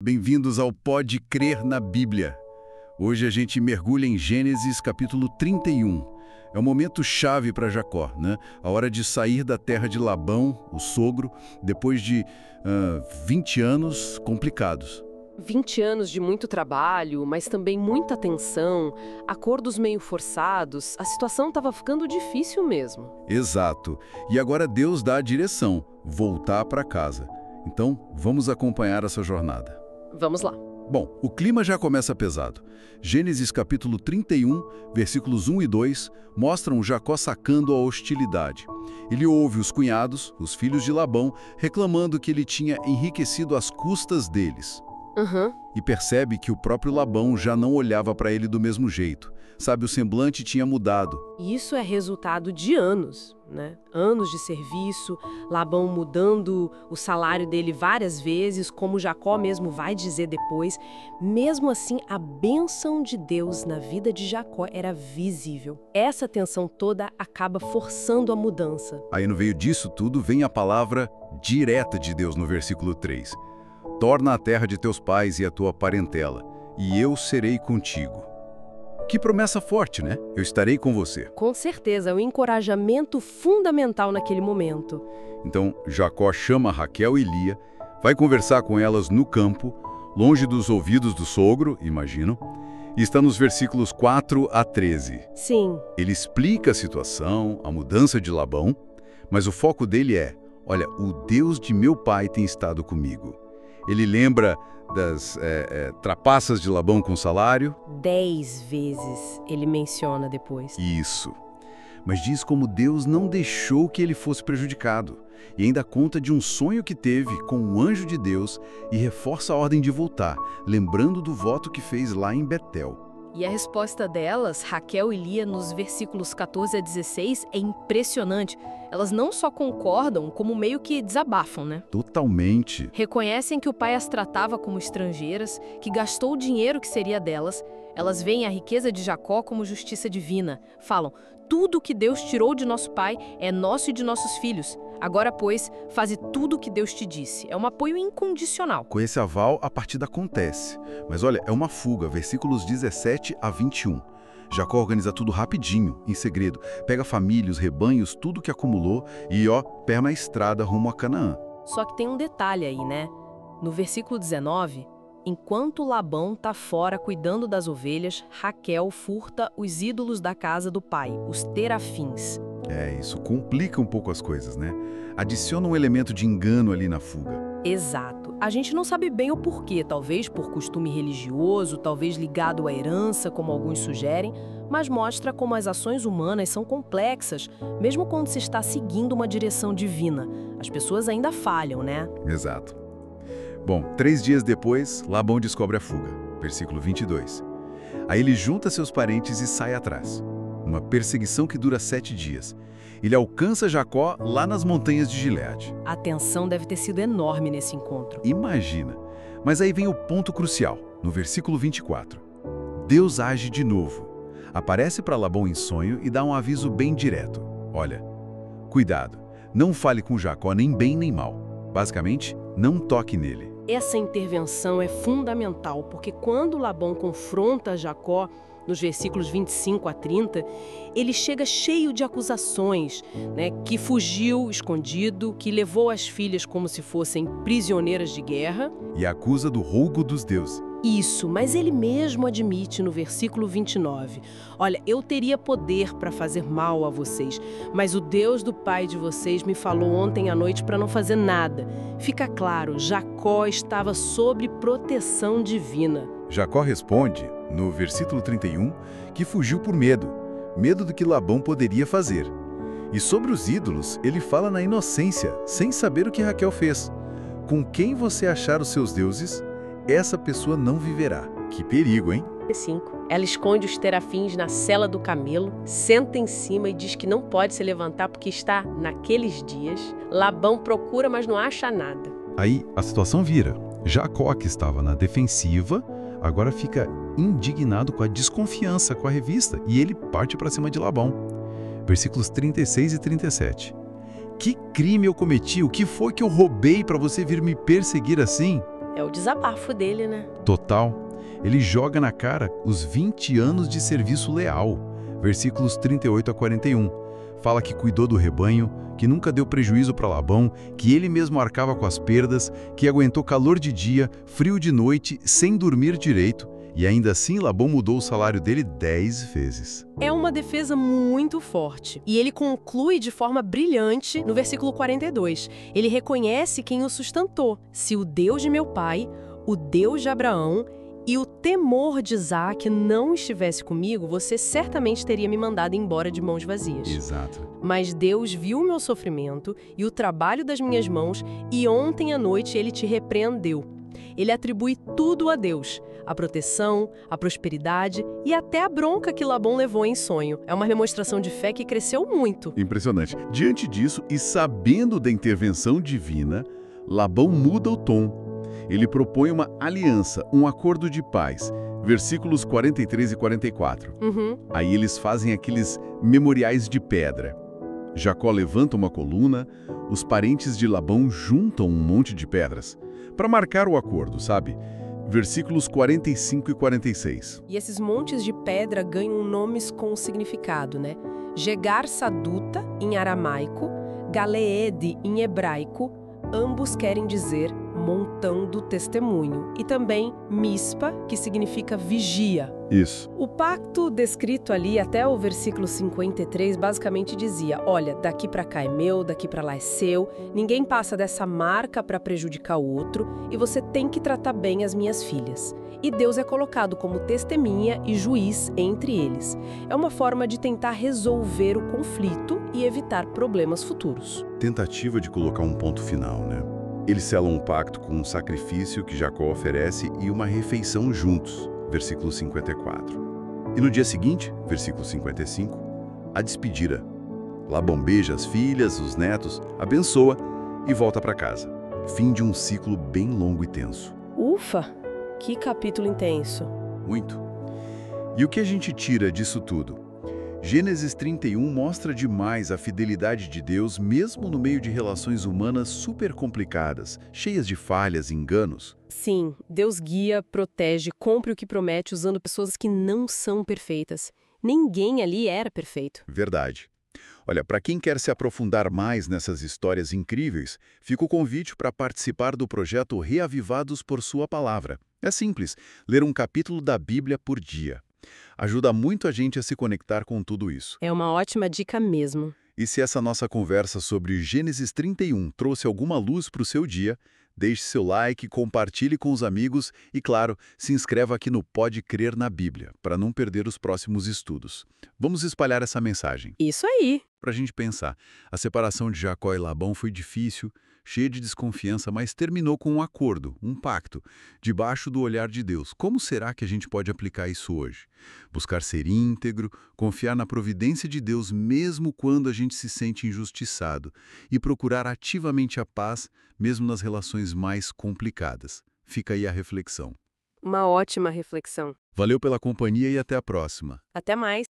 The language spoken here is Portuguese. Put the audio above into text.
Bem-vindos ao Pode Crer na Bíblia. Hoje a gente mergulha em Gênesis capítulo 31. É um momento chave para Jacó, né? A hora de sair da terra de Labão, o sogro, depois de 20 anos complicados. 20 anos de muito trabalho, mas também muita tensão, acordos meio forçados, a situação estava ficando difícil mesmo. Exato. E agora Deus dá a direção, voltar para casa. Então, vamos acompanhar essa jornada. Vamos lá. Bom, o clima já começa pesado. Gênesis capítulo 31, versículos 1 e 2, mostram Jacó sacando a hostilidade. Ele ouve os cunhados, os filhos de Labão, reclamando que ele tinha enriquecido às custas deles. E percebe que o próprio Labão já não olhava para ele do mesmo jeito. Sabe, o semblante tinha mudado. E isso é resultado de anos, né? Anos de serviço, Labão mudando o salário dele várias vezes, como Jacó mesmo vai dizer depois. Mesmo assim, a bênção de Deus na vida de Jacó era visível. Essa tensão toda acaba forçando a mudança. Aí no meio disso tudo vem a palavra direta de Deus no versículo 3. Torna a terra de teus pais e a tua parentela, e eu serei contigo. Que promessa forte, né? Eu estarei com você. Com certeza, um encorajamento fundamental naquele momento. Então, Jacó chama Raquel e Lia, vai conversar com elas no campo, longe dos ouvidos do sogro, imagino, e está nos versículos 4 a 13. Sim. Ele explica a situação, a mudança de Labão, mas o foco dele é, olha, o Deus de meu pai tem estado comigo. Ele lembra das trapaças de Labão com salário. 10 vezes ele menciona depois. Isso. Mas diz como Deus não deixou que ele fosse prejudicado. E ainda conta de um sonho que teve com um anjo de Deus e reforça a ordem de voltar, lembrando do voto que fez lá em Betel. E a resposta delas, Raquel e Lia, nos versículos 14 a 16, é impressionante. Elas não só concordam, como meio que desabafam, né? Totalmente. Reconhecem que o pai as tratava como estrangeiras, que gastou o dinheiro que seria delas. Elas veem a riqueza de Jacó como justiça divina. Falam, tudo que Deus tirou de nosso pai é nosso e de nossos filhos. Agora, pois, faze tudo o que Deus te disse. É um apoio incondicional. Com esse aval, a partida acontece. Mas olha, é uma fuga, versículos 17 a 21. Jacó organiza tudo rapidinho, em segredo. Pega a família, os rebanhos, tudo que acumulou e, pé na estrada rumo a Canaã. Só que tem um detalhe aí, né? No versículo 19, enquanto Labão tá fora cuidando das ovelhas, Raquel furta os ídolos da casa do pai, os terafins. Isso complica um pouco as coisas, né? Adiciona um elemento de engano ali na fuga. Exato. A gente não sabe bem o porquê, talvez por costume religioso, talvez ligado à herança, como alguns sugerem, mas mostra como as ações humanas são complexas, mesmo quando se está seguindo uma direção divina. As pessoas ainda falham, né? Exato. Bom, 3 dias depois, Labão descobre a fuga. Versículo 22. Aí ele junta seus parentes e sai atrás. Uma perseguição que dura 7 dias. Ele alcança Jacó lá nas montanhas de Gileade. A tensão deve ter sido enorme nesse encontro. Imagina. Mas aí vem o ponto crucial, no versículo 24. Deus age de novo. Aparece para Labão em sonho e dá um aviso bem direto. Olha, cuidado, não fale com Jacó nem bem nem mal. Basicamente, não toque nele. Essa intervenção é fundamental, porque quando Labão confronta Jacó, nos versículos 25 a 30, ele chega cheio de acusações, né? Que fugiu escondido, que levou as filhas como se fossem prisioneiras de guerra. E acusa do roubo dos deuses. Isso, mas ele mesmo admite no versículo 29, olha, eu teria poder para fazer mal a vocês, mas o Deus do pai de vocês me falou ontem à noite para não fazer nada. Fica claro, Jacó estava sob proteção divina. Jacó responde, no versículo 31, que fugiu por medo do que Labão poderia fazer. E sobre os ídolos, ele fala na inocência, sem saber o que Raquel fez. Com quem você achar os seus deuses, essa pessoa não viverá. Que perigo, hein? 5. Ela esconde os terafins na sela do camelo, senta em cima e diz que não pode se levantar porque está naqueles dias. Labão procura, mas não acha nada. Aí a situação vira. Jacó, que estava na defensiva, agora fica indignado com a desconfiança com a revista e ele parte para cima de Labão. Versículos 36 e 37. Que crime eu cometi? O que foi que eu roubei para você vir me perseguir assim? É o desabafo dele, né? Total. Ele joga na cara os 20 anos de serviço leal. Versículos 38 a 41. Fala que cuidou do rebanho, que nunca deu prejuízo para Labão, que ele mesmo arcava com as perdas, que aguentou calor de dia, frio de noite, sem dormir direito. E ainda assim, Labão mudou o salário dele 10 vezes. É uma defesa muito forte. E ele conclui de forma brilhante no versículo 42. Ele reconhece quem o sustentou. Se o Deus de meu pai, o Deus de Abraão e o temor de Isaac não estivesse comigo, você certamente teria me mandado embora de mãos vazias. Exato. Mas Deus viu o meu sofrimento e o trabalho das minhas mãos, e ontem à noite ele te repreendeu. Ele atribui tudo a Deus, a proteção, a prosperidade e até a bronca que Labão levou em sonho. É uma demonstração de fé que cresceu muito. Impressionante. Diante disso, e sabendo da intervenção divina, Labão muda o tom. Ele propõe uma aliança, um acordo de paz. Versículos 43 e 44. Aí eles fazem aqueles memoriais de pedra. Jacó levanta uma coluna, os parentes de Labão juntam um monte de pedras para marcar o acordo, sabe? Versículos 45 e 46. E esses montes de pedra ganham nomes com significado, né? Jegar Saduta, em aramaico, Galeede, em hebraico, ambos querem dizer montão do testemunho. E também Mispa, que significa vigia. Isso. O pacto descrito ali até o versículo 53 basicamente dizia: olha, daqui para cá é meu, daqui para lá é seu, ninguém passa dessa marca para prejudicar o outro e você tem que tratar bem as minhas filhas. E Deus é colocado como testemunha e juiz entre eles. É uma forma de tentar resolver o conflito e evitar problemas futuros. Tentativa de colocar um ponto final, né? Eles selam um pacto com um sacrifício que Jacó oferece e uma refeição juntos. Versículo 54. E no dia seguinte, versículo 55, a despedida. Labão beija as filhas, os netos, abençoa e volta para casa. Fim de um ciclo bem longo e tenso. Ufa! Que capítulo intenso. Muito. E o que a gente tira disso tudo? Gênesis 31 mostra demais a fidelidade de Deus mesmo no meio de relações humanas super complicadas, cheias de falhas e enganos. Sim, Deus guia, protege, cumpre o que promete usando pessoas que não são perfeitas. Ninguém ali era perfeito. Verdade. Olha, para quem quer se aprofundar mais nessas histórias incríveis, fica o convite para participar do projeto Reavivados por Sua Palavra. É simples, ler um capítulo da Bíblia por dia. Ajuda muito a gente a se conectar com tudo isso. É uma ótima dica mesmo. E se essa nossa conversa sobre Gênesis 31 trouxe alguma luz para o seu dia, deixe seu like, compartilhe com os amigos e, claro, se inscreva aqui no Pode Crer na Bíblia, para não perder os próximos estudos. Vamos espalhar essa mensagem. Isso aí. Para a gente pensar, a separação de Jacó e Labão foi difícil, cheia de desconfiança, mas terminou com um acordo, um pacto, debaixo do olhar de Deus. Como será que a gente pode aplicar isso hoje? Buscar ser íntegro, confiar na providência de Deus mesmo quando a gente se sente injustiçado e procurar ativamente a paz, mesmo nas relações mais complicadas. Fica aí a reflexão. Uma ótima reflexão. Valeu pela companhia e até a próxima. Até mais.